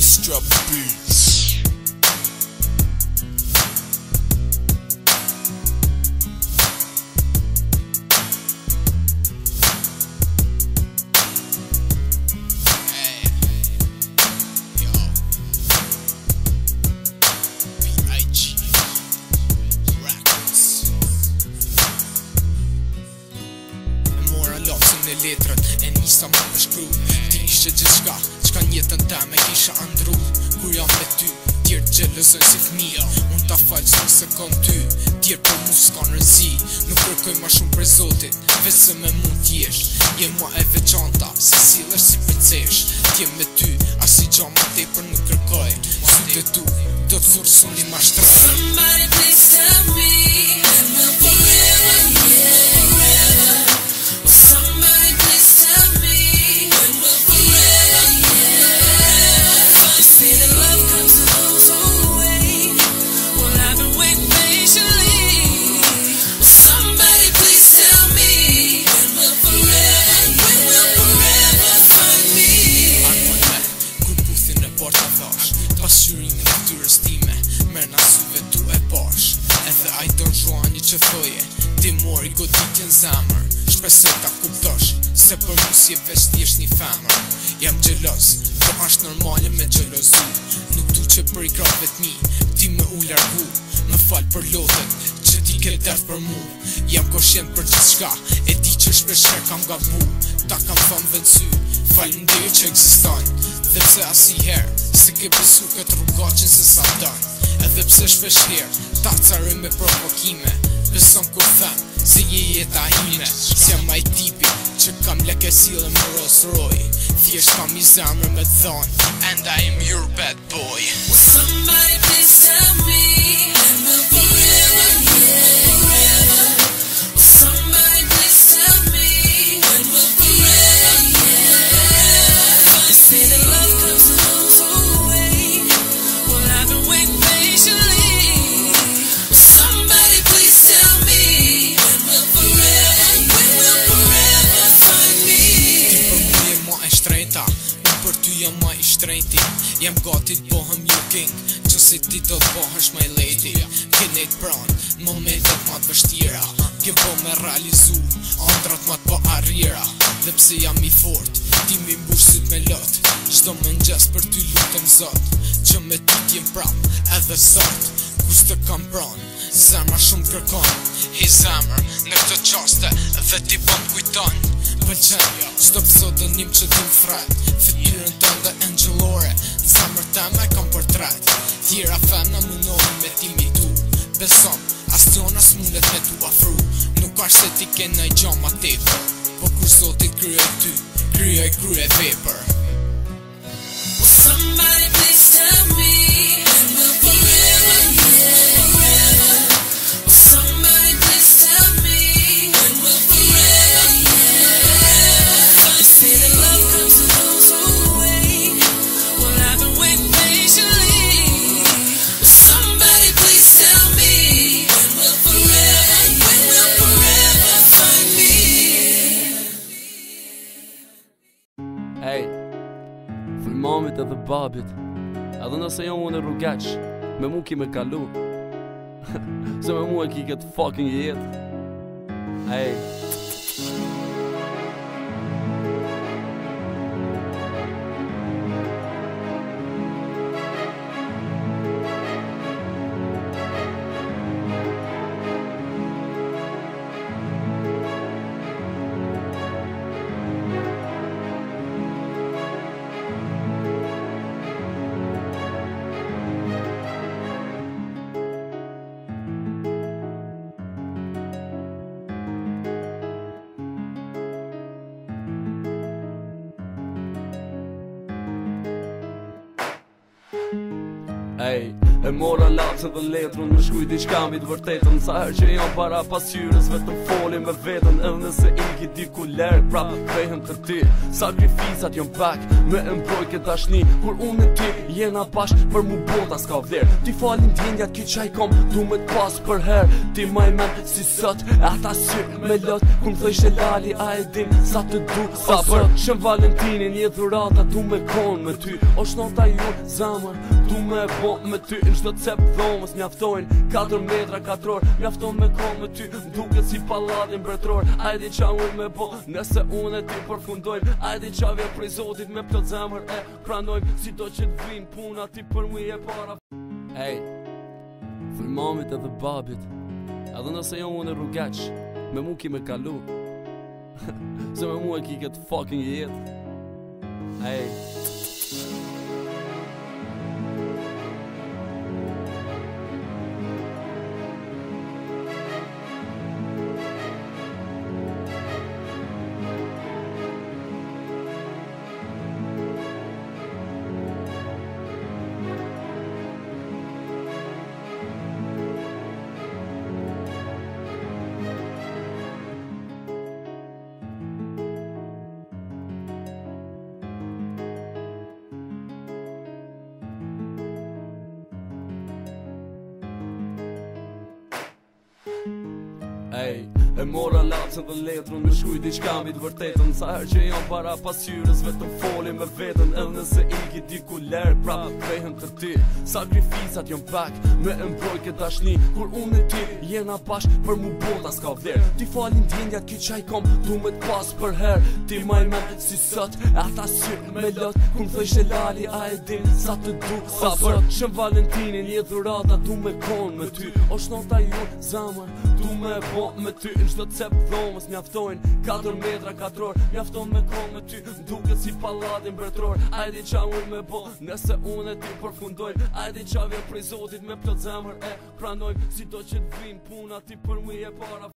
Extra beats. Në letrën e nisa më përshkru Ti ishe gjithshka, qka njetën teme kisha andru Kur jam me ty, tjerë gjelëzën si fmija Unë ta falë se kom ty, tjerë për mu s'ka rëzi Nuk kërkoj ma shumë për zotit, veç se me mund t'jesh Je ma e veçanta, se silesh si përcesh T'jem me ty, as i gja ma tepër nuk kërkoj Sytë tu, do t'forsun një ma shtraj Somebody please tell me and we'll forever, yeah, forever. Somebody please tell me and we'll forever, yeah. They say that love comes to those who wait. Well, I've been waiting patiently. Somebody please tell me and we'll forever find me. Armon me, kur puthin e porta thash Pasqyrimin e tyres time, merna syve tu e bash Edhe aj Don Juani që thoje, ti mori goditjen zemër Shpresoj ta kuptosh, se për mu si e veç t'jesht një femër Jam gjeloz, po ashtë normale me gjelozu Nuk du që për i krave t'mi, ti me u largu Më fal për lotët, që ti ke dert për mu Jam koshjen për gjithë shka, e di që shpesher kam gabu Ta kam thëmë vëndsy, falimderi që egziston Dhe pse asiher, se ke besu këtë rrugaqin se sa dën Edhe pse shpesher, ta caroj me provokime Beson kur them, se je jeta ime S'jam aj tipi, që kam leke sile me Rolls Royce Thjesht kam i zemrë me thonë, and I am your bad boy Somebody please tell me and we'll forever, yeah, forever. Somebody please tell me and we'll forever, yeah. They say that love comes to those who wait. Well, I've been waiting patiently. Somebody please tell me and we'll forever find me. Ti për mu je ma e shtrejta, unë për ty jam ma i shtrejti Jem gati t'bohem you king, që si ti do t'bohesh my lady Ke nejt pranë, në momentet ma t'vështira Ke po me realizu, andrat ma t'po arrira Dhe pse jam i fort, ti mi mbush syt me lot Qdo më ngjes për ty lutem zot Që me ty t'jem prap, edhe sot Kus të kam pranë, zemra shumë kërkon Hej zemër, në këtë qaste, dhe ti po m'kujton Pëlqen, qdo pseudonim që ti m'thret Fytyrën tënde angelore, në zemër teme kam portret Tjera femna mundohen me ti mitu Beson, as tjona s'mundet me tu afru Nuk ashtë se ti ke nëj gja ma tepër Po kur zotit kryoj ty, kryoj vepër Somebody please tell me and we'll forever, yeah, forever. Somebody please tell me and we'll forever, yeah. They say that love comes to those who wait. Well, I've been waiting patiently. Somebody please tell me and we'll forever find me. Hey, thuj mamit edhe babit Edhe nëse jo unë e rrugaq Me mu ki me kalu Se me mu e ki këtë fucking jet Hey Ej, E mora lacën dhe letrën, më shkuj diçka mbi të vërtetën. Sa herë që jam para pasqyrës, vetëm foli me veten. Edhe nëse iki diku lërg, prap kthehem të ti. Sakrifisat jon pak, me mbrojtje dashni. Kur unë e ti jena bashk, për mu bota s'ka vler. Ti falin t'indjat ki qaj kom, du me t'pas për her. Ti maj men si sot, e ata sy me lot. Kur m'thoj shelali, a e din sa të du. Sa për Shën Valentinin, një dhurata du me kon me ty. O shnota ju zamër, du me bo me ty. Në çdo cep dhomës mjaftojnë 4 metra katror. Mjafton me kon me ty, m'duket si pallatin mbretëror. A e di qa unë me bo, nëse unë e ti përfundojnë. A e di qa vjen prej Zotit me plot zemër e pranojmë. Si do që t'vin puna ti për mu e para. Ej, thuj mamit edhe babit, edhe nëse jo unë e rrugaq, me mu ki me kalu. Se me mu e ki këtë fucking jet. Ej. Ej, e mora lacën dhe letrën, më shkuj diçka mbi të vërtetën. Sa herë që jam para pasqyrës, vetëm foli me veten. Edhe nëse iki diku lërg, prap kthehem të ti. Sakrifisat jon pak, me mbrojtje dashni. Kur unë e ti jena bashk, për mu bota s'ka vler. Ti falin t'indjat ki qaj kom, du me t'pas për her. Ti maj men si sot, e ata sy me lot. Kur m'thoj shelali, a e din sa të du. Sa për Shën Valentinin, një dhurata du me kon me ty. O shnota ju zamër, du me bo me ty. Në çdo cep dhomës mjaftojnë 4 metra katror. Mjafton me kon me ty, m'duket si pallatin mbretëror. A e di qa unë me bo, nëse unë e ti përfundojnë. A e di qa vjen prej Zotit me plot zemër e pranojmë. Si do që t'vin puna ti për mu e para.